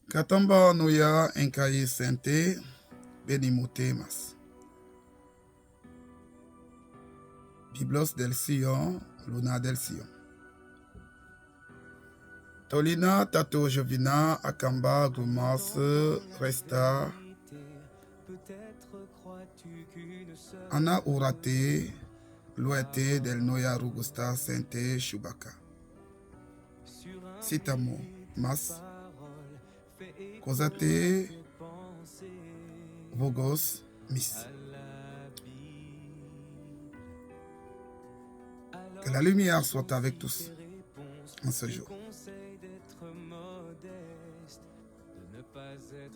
Katamba Noya Enkai Sente Benimotemas. Biblos del Sion, Luna del Sion. Tolina Tato Jovina Akamba Grumas Resta Ana Urate Loete del Noya Rugusta Sente Shubaka. Citamo Mas Cosate Vogos Miss. Que la lumière soit avec tous en ce jour.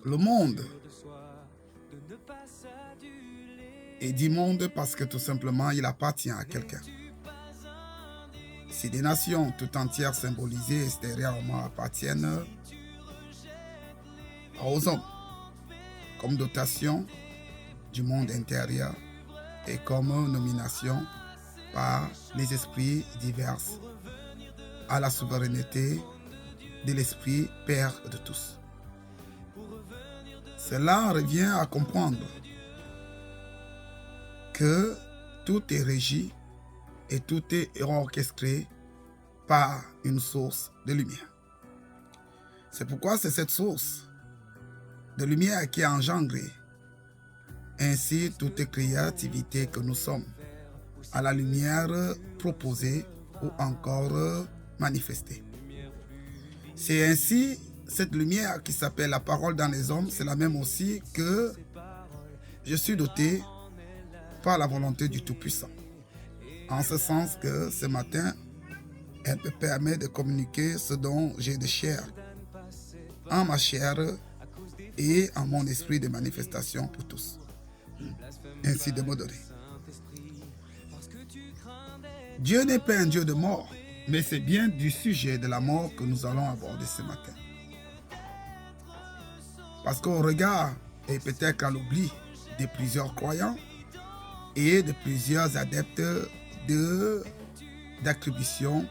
Le monde est dit monde parce que tout simplement il appartient à quelqu'un. Si des nations tout entières symbolisées extérieurement appartiennent aux hommes comme dotation du monde intérieur et comme nomination par les esprits divers à la souveraineté de l'esprit Père de tous. Cela revient à comprendre que tout est régi et tout est orchestré par une source de lumière. C'est pourquoi c'est cette source de lumière qui a engendré ainsi toute créativité que nous sommes, à la lumière proposée ou encore manifestée. C'est ainsi cette lumière qui s'appelle la parole dans les hommes, c'est la même aussi que je suis doté par la volonté du Tout-Puissant. En ce sens que ce matin, elle me permet de communiquer ce dont j'ai de chair, en ma chair et en mon esprit de manifestation pour tous. Ainsi de me donner. Dieu n'est pas un Dieu de mort, mais c'est bien du sujet de la mort que nous allons aborder ce matin. Parce qu'au regard, et peut-être à l'oubli, de plusieurs croyants et de plusieurs adeptes d'attribution,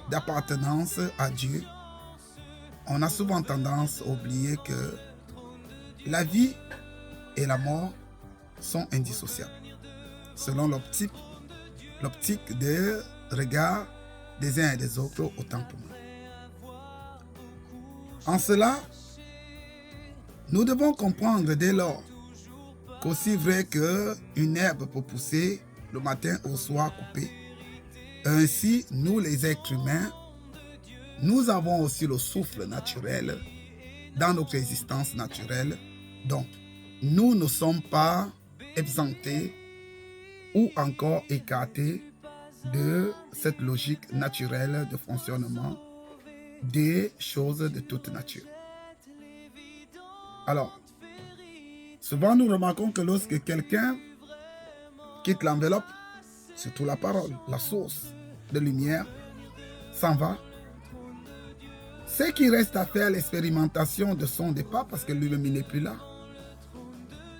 d'appartenance à Dieu, on a souvent tendance à oublier que la vie et la mort sont indissociables, selon l'optique de regard des uns et des autres autant pour nous. En cela, nous devons comprendre dès lors qu'aussi vrai qu'une herbe peut pousser le matin au soir coupée, ainsi nous les êtres humains, nous avons aussi le souffle naturel dans notre existence naturelle, donc nous ne sommes pas exemptés ou encore écartés de cette logique naturelle de fonctionnement des choses de toute nature. Alors, souvent nous remarquons que lorsque quelqu'un quitte l'enveloppe, surtout la parole, la source de lumière, s'en va, ceux qui restent à faire l'expérimentation de son départ, parce que lui-même il n'est plus là,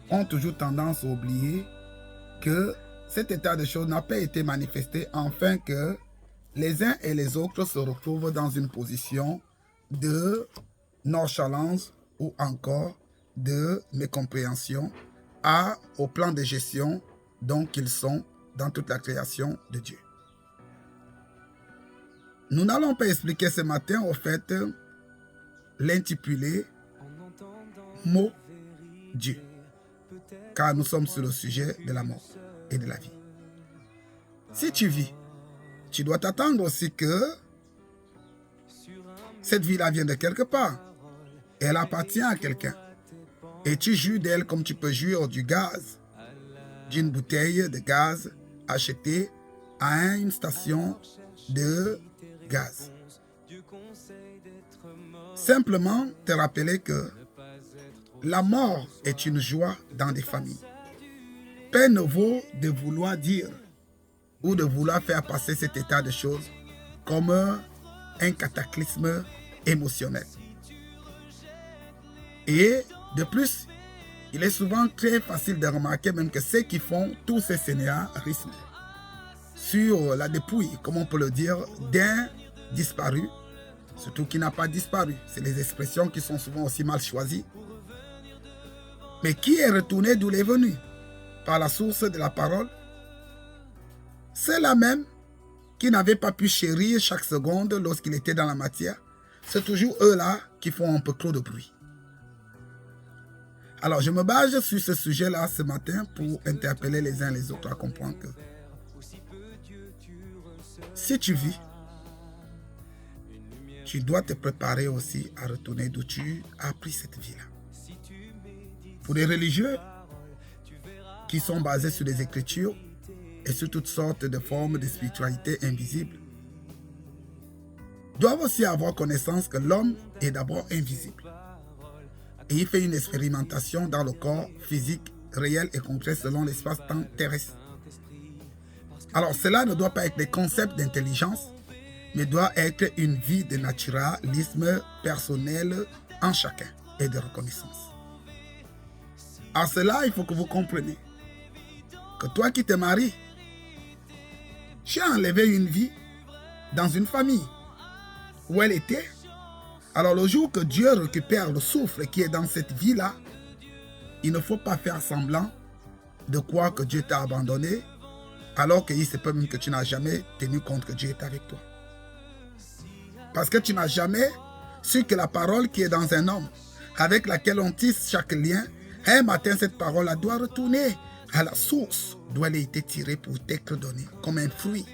ont toujours tendance à oublier que cet état de choses n'a pas été manifesté afin que les uns et les autres se retrouvent dans une position de nonchalance ou encore de mécompréhension au plan de gestion dont ils sont dans toute la création de Dieu. Nous n'allons pas expliquer ce matin au fait l'intitulé mot Dieu, car nous sommes sur le sujet de la mort et de la vie. Si tu vis, tu dois t'attendre aussi que cette vie-là vient de quelque part. Elle appartient à quelqu'un. Et tu jouis d'elle comme tu peux jouir du gaz, d'une bouteille de gaz achetée à une station de gaz. Simplement te rappeler que la mort est une joie dans des familles. Peine ne vaut de vouloir dire ou de vouloir faire passer cet état de choses comme un cataclysme émotionnel. Et de plus, il est souvent très facile de remarquer même que ceux qui font tous ces scénarismes sur la dépouille, comme on peut le dire, d'un disparu, surtout qui n'a pas disparu. C'est les expressions qui sont souvent aussi mal choisies. Mais qui est retourné d'où il est venu? Par la source de la parole. C'est la même qui n'avait pas pu chérir chaque seconde lorsqu'il était dans la matière. C'est toujours eux-là qui font un peu trop de bruit. Alors, je me base sur ce sujet-là ce matin pour interpeller les uns les autres à comprendre que si tu vis, tu dois te préparer aussi à retourner d'où tu as appris cette vie-là. Pour les religieux qui sont basés sur les Écritures et sur toutes sortes de formes de spiritualité invisible, doivent aussi avoir connaissance que l'homme est d'abord invisible. Et il fait une expérimentation dans le corps physique, réel et concret selon l'espace-temps terrestre. Alors cela ne doit pas être des concepts d'intelligence, mais doit être une vie de naturalisme personnel en chacun et de reconnaissance. À cela, il faut que vous compreniez que toi qui te maries, tu as enlevé une vie dans une famille où elle était. Alors le jour que Dieu récupère le souffle qui est dans cette vie-là, il ne faut pas faire semblant de croire que Dieu t'a abandonné, alors qu'il se peut même que tu n'as jamais tenu compte que Dieu est avec toi. Parce que tu n'as jamais su que la parole qui est dans un homme, avec laquelle on tisse chaque lien, un matin cette parole doit retourner à la source d'où elle a été tirée pour t'être donnée, comme un fruit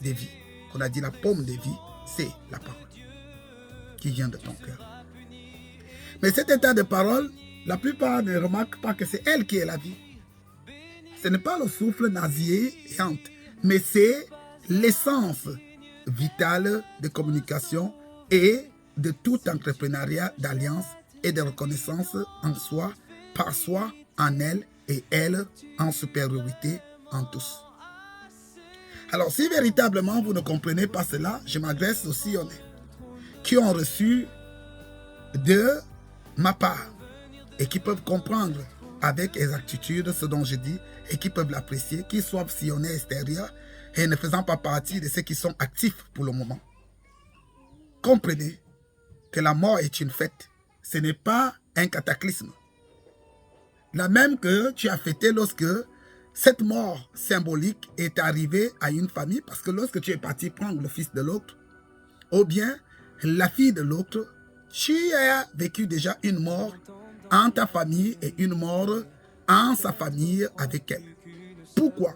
de vie. On a dit la pomme de vie, c'est la parole qui vient de ton cœur. Mais cet état de parole, la plupart ne remarquent pas que c'est elle qui est la vie. Ce n'est pas le souffle nauséant, mais c'est l'essence vitale de communication et de tout entrepreneuriat d'alliance et de reconnaissance en soi, par soi, en elle et elle en supériorité en tous. Alors si véritablement vous ne comprenez pas cela, je m'adresse aux sillonnés qui ont reçu de ma part et qui peuvent comprendre avec exactitude ce dont je dis et qui peuvent l'apprécier, qu'ils soient sillonnés extérieurs et ne faisant pas partie de ceux qui sont actifs pour le moment. Comprenez que la mort est une fête, ce n'est pas un cataclysme. La même que tu as fêté lorsque cette mort symbolique est arrivée à une famille, parce que lorsque tu es parti prendre le fils de l'autre, ou bien la fille de l'autre, tu as vécu déjà une mort en ta famille et une mort en sa famille avec elle. Pourquoi?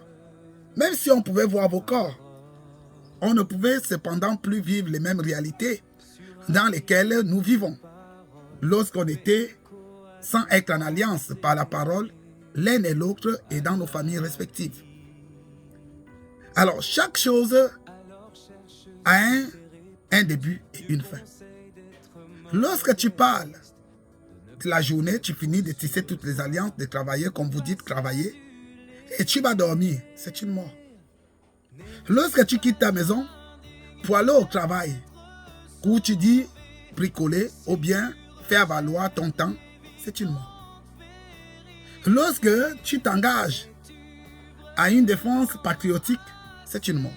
Même si on pouvait voir vos corps, on ne pouvait cependant plus vivre les mêmes réalités dans lesquelles nous vivons. Lorsqu'on était sans être en alliance par la parole, l'un et l'autre et dans nos familles respectives. Alors, chaque chose a un début et une fin. Lorsque tu parles de la journée, tu finis de tisser toutes les alliances, de travailler comme vous dites travailler, et tu vas dormir, c'est une mort. Lorsque tu quittes ta maison pour aller au travail, où tu dis bricoler ou bien faire valoir ton temps, c'est une mort. Lorsque tu t'engages à une défense patriotique, c'est une mort.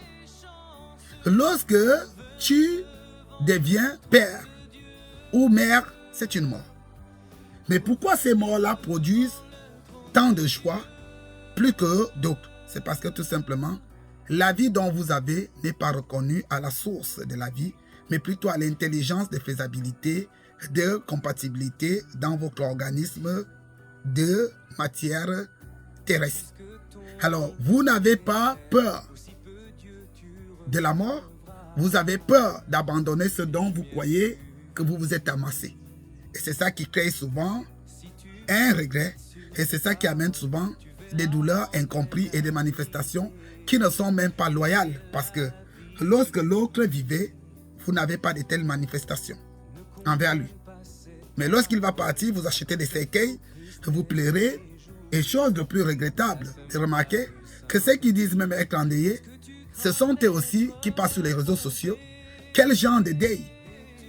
Lorsque tu deviens père ou mère, c'est une mort. Mais pourquoi ces morts-là produisent tant de joie plus que d'autres? C'est parce que tout simplement, la vie dont vous avez n'est pas reconnue à la source de la vie, mais plutôt à l'intelligence de faisabilité, de compatibilité dans votre organisme de matière terrestre. Alors, vous n'avez pas peur de la mort, vous avez peur d'abandonner ce dont vous croyez que vous vous êtes amassé. Et c'est ça qui crée souvent un regret, et c'est ça qui amène souvent des douleurs incomprises et des manifestations qui ne sont même pas loyales, parce que lorsque l'autre vivait, vous n'avez pas de telles manifestations envers lui. Mais lorsqu'il va partir, vous achetez des cercueils, vous pleurez, et chose de plus regrettable de remarquer que ceux qui disent même être endeuillés, ce sont eux aussi qui passent sur les réseaux sociaux. Quel genre de deuil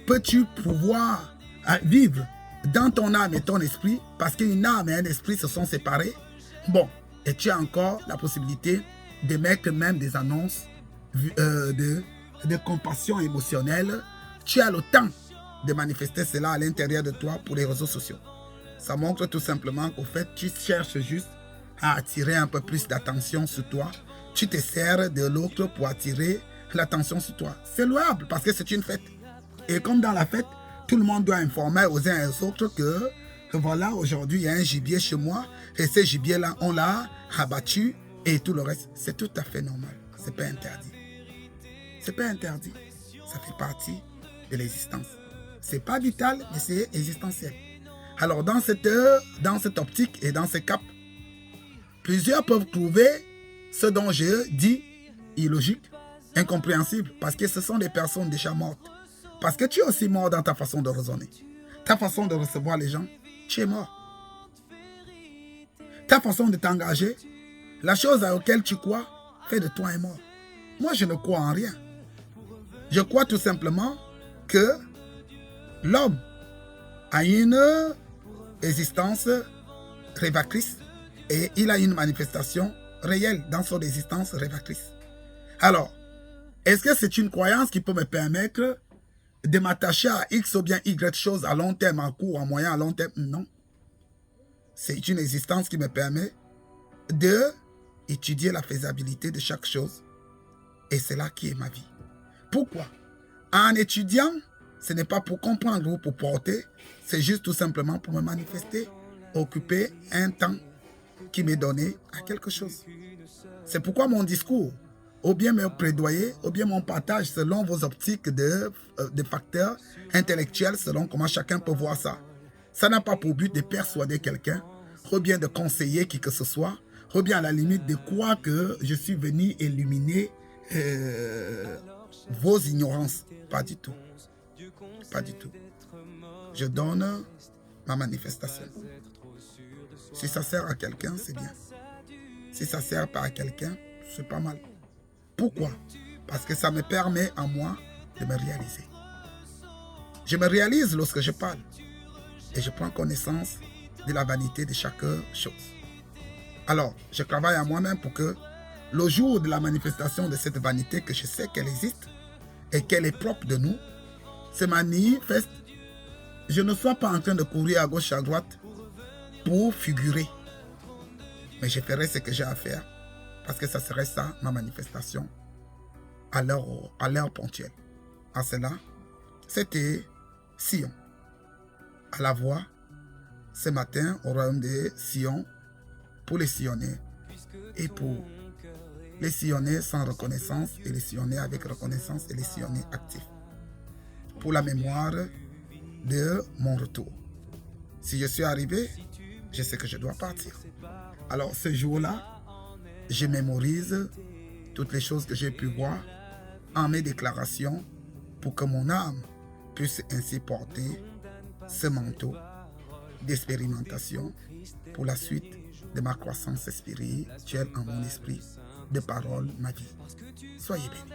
peux-tu pouvoir vivre dans ton âme et ton esprit, parce qu'une âme et un esprit se sont séparés? Bon, et tu as encore la possibilité de mettre même des annonces de compassion émotionnelle tu as le temps de manifester cela à l'intérieur de toi pour les réseaux sociaux. Ça montre tout simplement qu'au fait, tu cherches juste à attirer un peu plus d'attention sur toi. Tu te sers de l'autre pour attirer l'attention sur toi. C'est louable parce que c'est une fête. Et comme dans la fête, tout le monde doit informer aux uns et aux autres que voilà, aujourd'hui, il y a un gibier chez moi et ce gibier-là, on l'a abattu et tout le reste. C'est tout à fait normal. C'est pas interdit. C'est pas interdit. Ça fait partie de l'existence. C'est pas vital, mais c'est existentiel. Alors, dans cette optique et dans ces caps, plusieurs peuvent trouver ce dont je dis illogique, incompréhensible, parce que ce sont des personnes déjà mortes. Parce que tu es aussi mort dans ta façon de raisonner. Ta façon de recevoir les gens, tu es mort. Ta façon de t'engager, la chose à laquelle tu crois, fait de toi un mort. Moi, je ne crois en rien. Je crois tout simplement que l'homme a une existence révélatrice et il a une manifestation réelle dans son existence révélatrice. Alors, est-ce que c'est une croyance qui peut me permettre de m'attacher à X ou bien Y chose à long terme, à court, à moyen, à long terme? Non. C'est une existence qui me permet d'étudier la faisabilité de chaque chose. Et c'est là qui est ma vie. Pourquoi? En étudiant, ce n'est pas pour comprendre ou pour porter, c'est juste tout simplement pour me manifester, occuper un temps qui m'est donné à quelque chose. C'est pourquoi mon discours, ou bien mon plaidoyer, ou bien mon partage selon vos optiques de facteurs intellectuels, selon comment chacun peut voir ça. Ça n'a pas pour but de persuader quelqu'un, ou bien de conseiller qui que ce soit, ou bien à la limite de croire que je suis venu illuminer vos ignorances. Pas du tout. Pas du tout. Je donne ma manifestation. Si ça sert à quelqu'un, c'est bien. Si ça ne sert pas à quelqu'un, c'est pas mal. Pourquoi? Parce que ça me permet à moi de me réaliser. Je me réalise lorsque je parle. Et je prends connaissance de la vanité de chaque chose. Alors, je travaille à moi-même pour que le jour de la manifestation de cette vanité, que je sais qu'elle existe et qu'elle est propre de nous, se manifeste. Je ne sois pas en train de courir à gauche, à droite pour figurer. Mais je ferai ce que j'ai à faire parce que ça serait ça, ma manifestation, à l'heure ponctuelle. À cela, c'était Sion. À la voix, ce matin, au royaume de Sion, pour les Sionnais et pour les Sionnais sans reconnaissance et les Sionnais avec reconnaissance et les Sionnais actifs. Pour la mémoire de mon retour. Si je suis arrivé, je sais que je dois partir. Alors ce jour-là, je mémorise toutes les choses que j'ai pu voir en mes déclarations pour que mon âme puisse ainsi porter ce manteau d'expérimentation pour la suite de ma croissance spirituelle en mon esprit, de parole, ma vie. Soyez bénis.